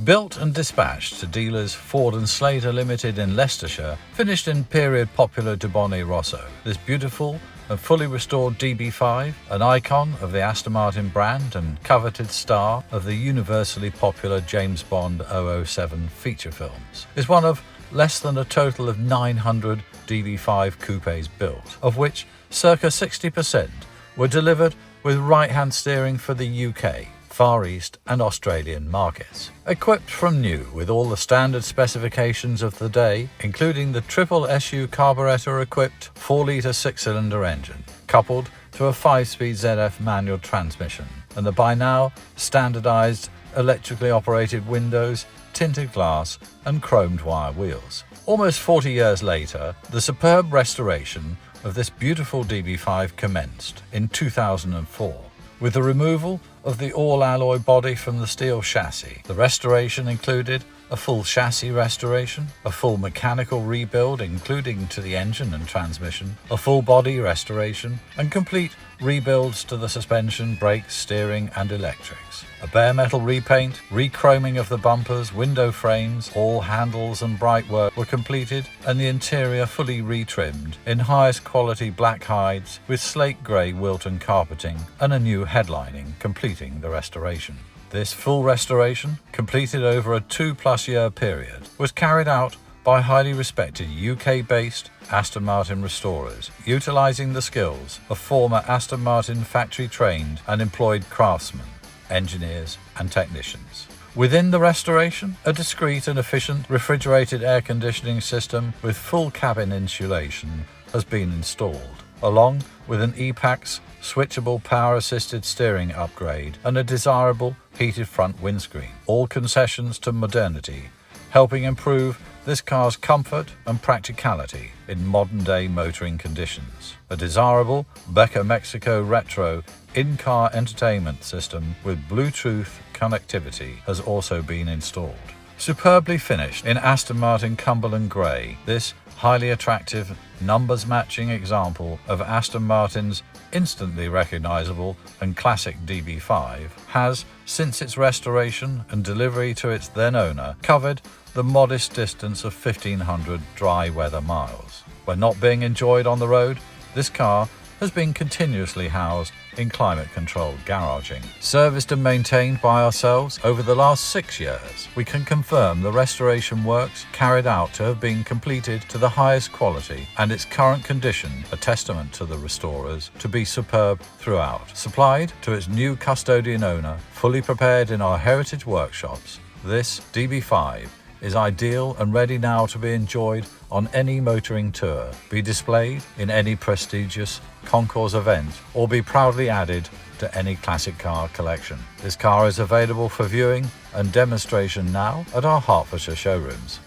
Built and dispatched to dealers Ford and Slater Ltd in Leicestershire, finished in period popular Dubonnet Rosso, this beautiful and fully restored DB5, an icon of the Aston Martin brand and coveted star of the universally popular James Bond 007 feature films, is one of less than a total of 900 DB5 Coupes built, of which circa 60% were delivered with right-hand steering for the UK, Far East and Australian markets. Equipped from new with all the standard specifications of the day, including the triple SU carburettor-equipped 4-litre 6-cylinder engine, coupled to a 5-speed ZF manual transmission, and the by now standardised electrically operated windows, tinted glass and chromed wire wheels. Almost 40 years later, the superb restoration of this beautiful DB5 commenced in 2004. With the removal of the all-alloy body from the steel chassis. The restoration included a full chassis restoration, a full mechanical rebuild including to the engine and transmission, a full body restoration, and complete rebuilds to the suspension, brakes, steering and electrics. A bare metal repaint, re-chroming of the bumpers, window frames, all handles and bright work were completed, and the interior fully retrimmed in highest quality black hides with Slate Grey Wilton carpeting and a new headlining completing the restoration. This full restoration, completed over a 2+ year period, was carried out by highly respected UK-based Aston Martin restorers, utilising the skills of former Aston Martin factory-trained and employed craftsmen, engineers and technicians. Within the restoration, a discreet and efficient refrigerated air conditioning system with full cabin insulation has been installed, along with an EPAX switchable power-assisted steering upgrade and a desirable heated front windscreen, all concessions to modernity, helping improve this car's comfort and practicality in modern-day motoring conditions. A desirable Becker Mexico retro in-car entertainment system with Bluetooth connectivity has also been installed. Superbly finished in Aston Martin Cumberland Grey, this highly attractive, numbers-matching example of Aston Martin's instantly recognisable and classic DB5 has, since its restoration and delivery to its then owner, covered the modest distance of 1,500 dry weather miles. When not being enjoyed on the road, this car has been continuously housed in climate-controlled garaging. Serviced and maintained by ourselves over the last 6 years, we can confirm the restoration works carried out to have been completed to the highest quality and its current condition a testament to the restorers to be superb throughout. Supplied to its new custodian owner, fully prepared in our heritage workshops, this DB5 is ideal and ready now to be enjoyed on any motoring tour, be displayed in any prestigious concours event, or be proudly added to any classic car collection. This car is available for viewing and demonstration now at our Hertfordshire showrooms.